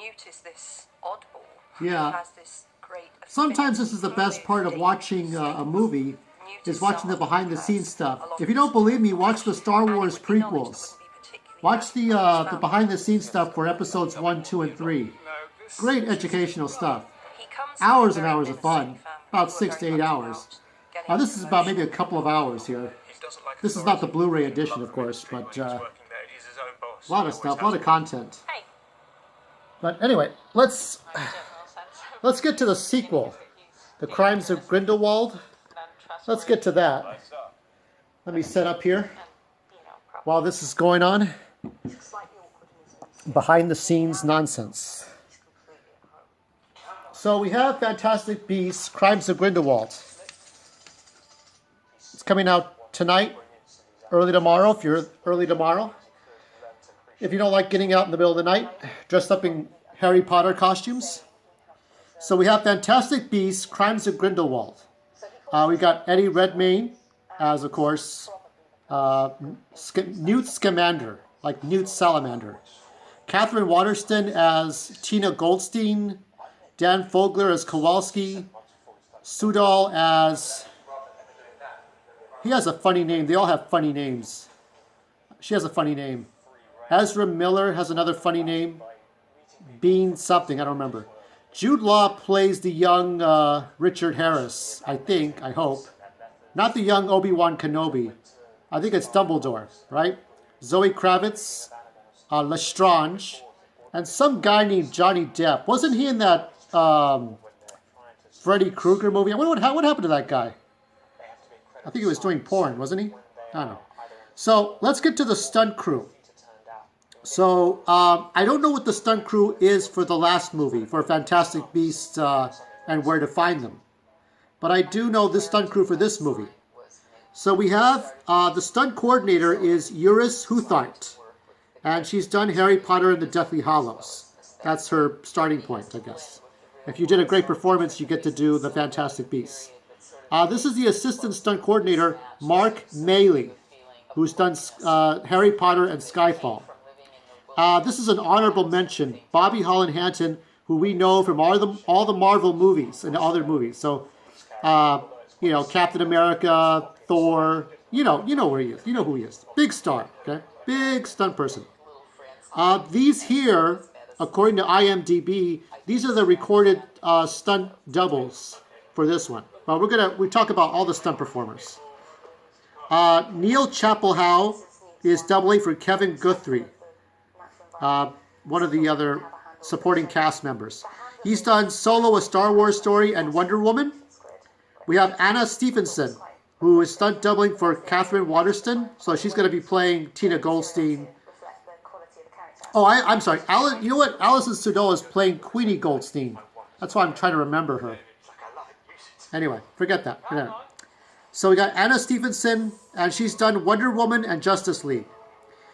Newt is this oddball. Yeah. He has this great Sometimes this is the best part of watching a movie, is watching the behind-the-scenes stuff. If you don't believe me, watch the Star Wars prequels. Watch the behind-the-scenes stuff for episodes 1, 2, and 3. Great educational stuff. Hours and hours of fun. About 6 to 8 hours. This is about maybe a couple of hours here. This is not the Blu-ray edition, of course, but a lot of stuff, a lot of content. But anyway, let's get to the sequel, The Crimes of Grindelwald. Let's get to that. Let me set up here while this is going on. Behind the scenes nonsense. So we have Fantastic Beasts, Crimes of Grindelwald. It's coming out tonight, early tomorrow, if you're early tomorrow. If you don't like getting out in the middle of the night, dressed up in Harry Potter costumes. So we have Fantastic Beasts, Crimes of Grindelwald. We got Eddie Redmayne as, of course, Newt Scamander, like Newt Salamander. Catherine Waterston as Tina Goldstein. Dan Fogler as Kowalski. Sudol as... He has a funny name. They all have funny names. She has a funny name. Ezra Miller has another funny name. Bean something, I don't remember. Jude Law plays the young Richard Harris, I think, I hope. Not the young Obi-Wan Kenobi. I think it's Dumbledore, right? Zoe Kravitz, Lestrange, and some guy named Johnny Depp. Wasn't he in that Freddy Krueger movie? I wonder what happened to that guy. I think he was doing porn, wasn't he? I don't know. So let's get to the stunt crew. So I don't know what the stunt crew is for the last movie, for Fantastic Beasts and Where to Find Them. But I do know this stunt crew for this movie. So we have the stunt coordinator is Eunice Huthart. And she's done Harry Potter and the Deathly Hallows. That's her starting point, I guess. If you did a great performance, you get to do the Fantastic Beasts. This is the assistant stunt coordinator, Mark Maley, who's done Harry Potter and Skyfall. This is an honorable mention. Bobby Holland Hanton, who we know from all the Marvel movies and other movies. So, you know, Captain America, Thor. You know where he is. You know who he is. Big star. Okay, big stunt person. These here, according to IMDb, these are the recorded stunt doubles for this one. Well, we talk about all the stunt performers. Neil Chapelhow is doubling for Kevin Guthrie. One of the other supporting cast members. He's done Solo, A Star Wars Story, and Wonder Woman. We have Anna Stephenson, who is stunt doubling for Catherine Waterston. So she's going to be playing Tina Goldstein. Oh, I'm sorry. You know what? Alison Sudol is playing Queenie Goldstein. That's why I'm trying to remember her. Anyway, forget that. So we got Anna Stephenson, and she's done Wonder Woman and Justice League.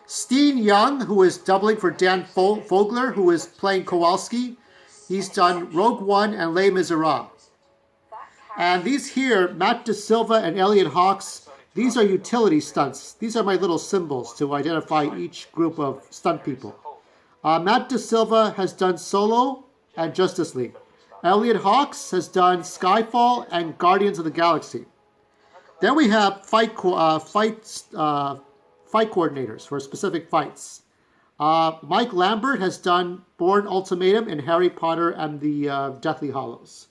Steen Young, who is doubling for Dan Fogler, who is playing Kowalski. He's done Rogue One and Les Miserables. And these here, Matt DeSilva and Elliot Hawks, these are utility stunts. These are my little symbols to identify each group of stunt people. Matt DeSilva has done Solo and Justice League. Elliot Hawks has done Skyfall and Guardians of the Galaxy. Then we have fight coordinators for specific fights. Mike Lambert has done Bourne Ultimatum and Harry Potter and the Deathly Hallows.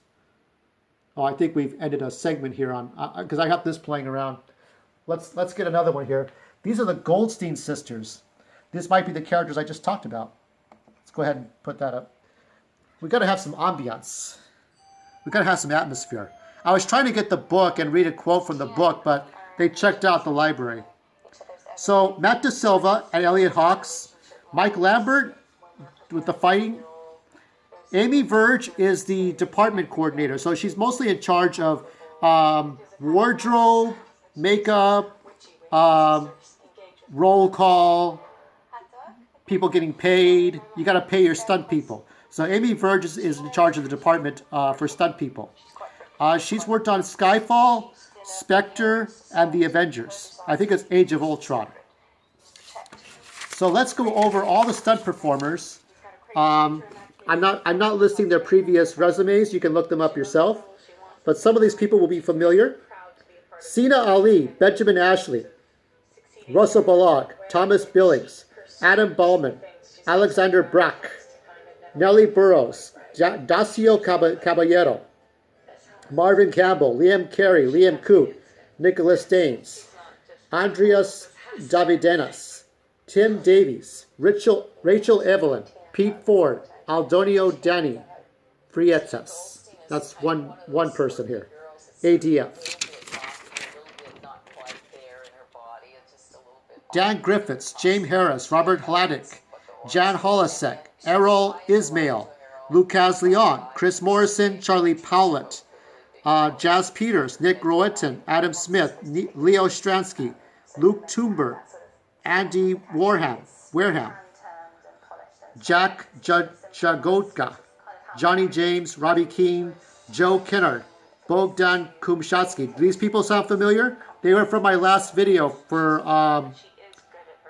Oh, I think we've ended a segment here on because I have this playing around. Let's get another one here. These are the Goldstein sisters. This might be the characters I just talked about. Let's go ahead and put that up. We got to have some ambiance. We got to have some atmosphere. I was trying to get the book and read a quote from the book, but they checked out the library. So Matt DeSilva and Elliot Hawks, Mike Lambert with the fighting. Amy Verge is the department coordinator, so she's mostly in charge of wardrobe, makeup, roll call, people getting paid. You got to pay your stunt people. So Amy Verge is in charge of the department for stunt people. She's worked on Skyfall, Spectre, and the Avengers. I think it's Age of Ultron. So let's go over all the stunt performers. I'm not listing their previous resumes. You can look them up yourself. But some of these people will be familiar. Sina Ali, Benjamin Ashley, Russell Bullock, Thomas Billings, Adam Ballman, Alexander Brack, Nellie Burrows, Dacio Caballero, Marvin Campbell, Liam Carey, Liam Coote, Nicholas Danes, Andreas Davidenas, Tim Davies, Rachel Evelyn, Pete Ford, Aldonio Danny, Frietas. That's one person here. ADF. Dan Griffiths, James Harris, Robert Hladek, Jan Holasek, Errol Ismail, Lucas Leon, Chris Morrison, Charlie Powlett, Jazz Peters, Nick Roetten, Adam Smith, Leo Stransky, Luke Toomber, Andy Wareham, Jack Jagotka, Johnny James, Robbie Keane, Joe Kennard, Bogdan Kumshatsky. Do these people sound familiar? They were from my last video for,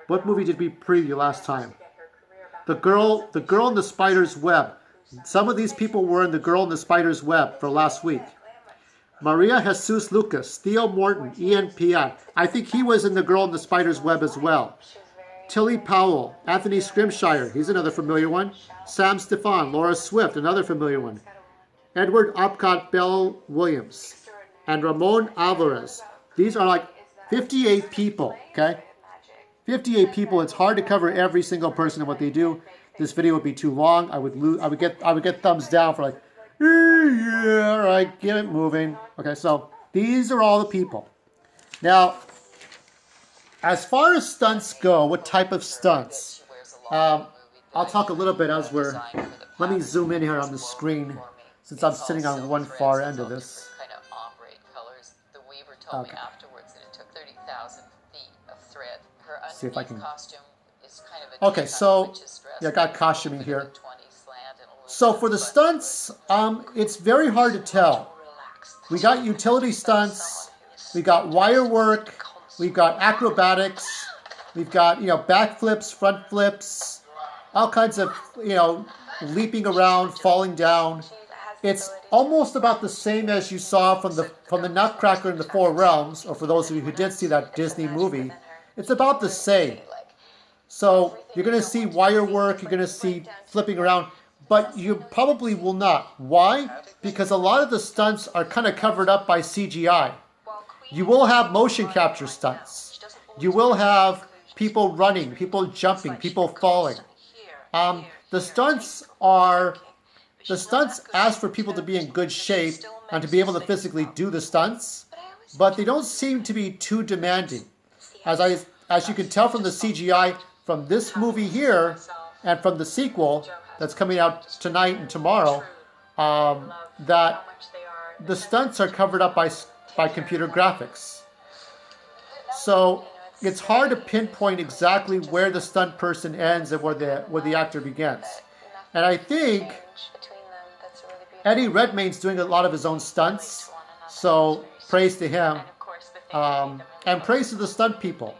what movie did we preview last time? The Girl in the Spider's Web. Some of these people were in The Girl in the Spider's Web for last week. Maria Jesus Lucas, Theo Morton, Ian Piat. I think he was in The Girl in the Spider's Web as well. Tilly Powell, Anthony Scrimshire, he's another familiar one. Sam Stefan, Laura Swift, another familiar one. Edward Opcott Bell Williams, and Ramon Alvarez. These are like 58 people, okay? 58 people. It's hard to cover every single person and what they do. This video would be too long. I would get thumbs down for like, yeah, all right, get it moving. Okay, so these are all the people. Now, as far as stunts go, what type of stunts? I'll talk a little bit as we're. Let me zoom in here on the screen since I'm sitting on one far end of this. Okay. See if I can. Okay, so yeah, I got costuming here. So for the stunts, it's very hard to tell. We got utility stunts, we got wire work, we've got acrobatics, we've got backflips, front flips, all kinds of leaping around, falling down. It's almost about the same as you saw from the Nutcracker in the Four Realms, or for those of you who did see that Disney movie. It's about the same. So you're going to see wire work, you're going to see flipping around, but you probably will not. Why? Because a lot of the stunts are kind of covered up by CGI. You will have motion capture stunts. You will have people running, people jumping, people falling. The stunts ask for people to be in good shape and to be able to physically do the stunts, but they don't seem to be too demanding. As you can tell from the CGI from this movie here and from the sequel that's coming out tonight and tomorrow, that the stunts are covered up by computer graphics. So it's hard to pinpoint exactly where the stunt person ends and where the actor begins. And I think Eddie Redmayne's doing a lot of his own stunts, so praise to him, and praise to the stunt people.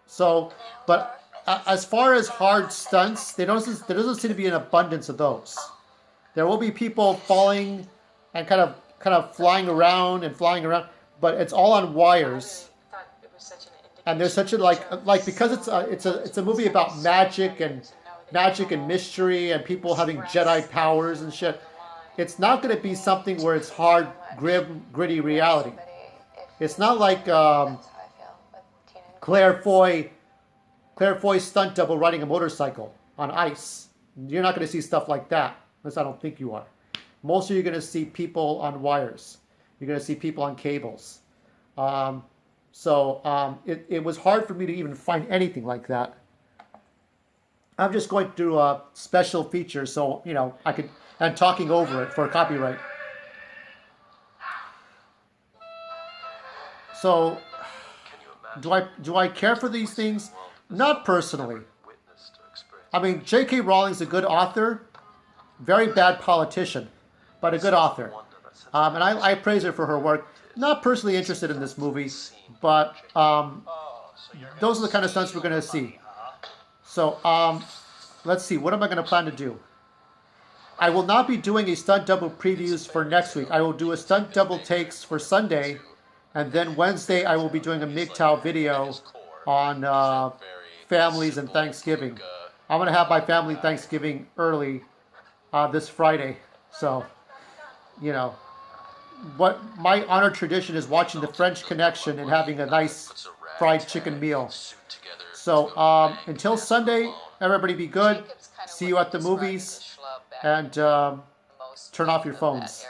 So, but as far as hard stunts, there doesn't seem to be an abundance of those. There will be people falling and kind of flying around, but it's all on wires. And there's such a because it's a movie about magic and mystery and people having Jedi powers and shit. It's not going to be something where it's hard, gritty reality. It's not like Claire Foy stunt double riding a motorcycle on ice. You're not going to see stuff like that, unless I don't think you are. Mostly you're going to see people on wires. You're going to see people on cables. It was hard for me to even find anything like that. I'm just going through a special feature, so and talking over it for copyright. So, do I care for these things? Not personally. I mean, J.K. Rowling's a good author, very bad politician, but a good author. And I praise her for her work. Not personally interested in this movie, but those are the kind of stunts we're going to see. So, let's see. What am I going to plan to do? I will not be doing a stunt double previews for next week. I will do a stunt double takes for Sunday, and then Wednesday I will be doing a MGTOW video on families and Thanksgiving. I'm going to have my family Thanksgiving early this Friday. So, you know, what my honored tradition is watching the French Connection and having a nice fried chicken meal. So until Sunday, everybody be good. See you at the movies, and turn off your phones.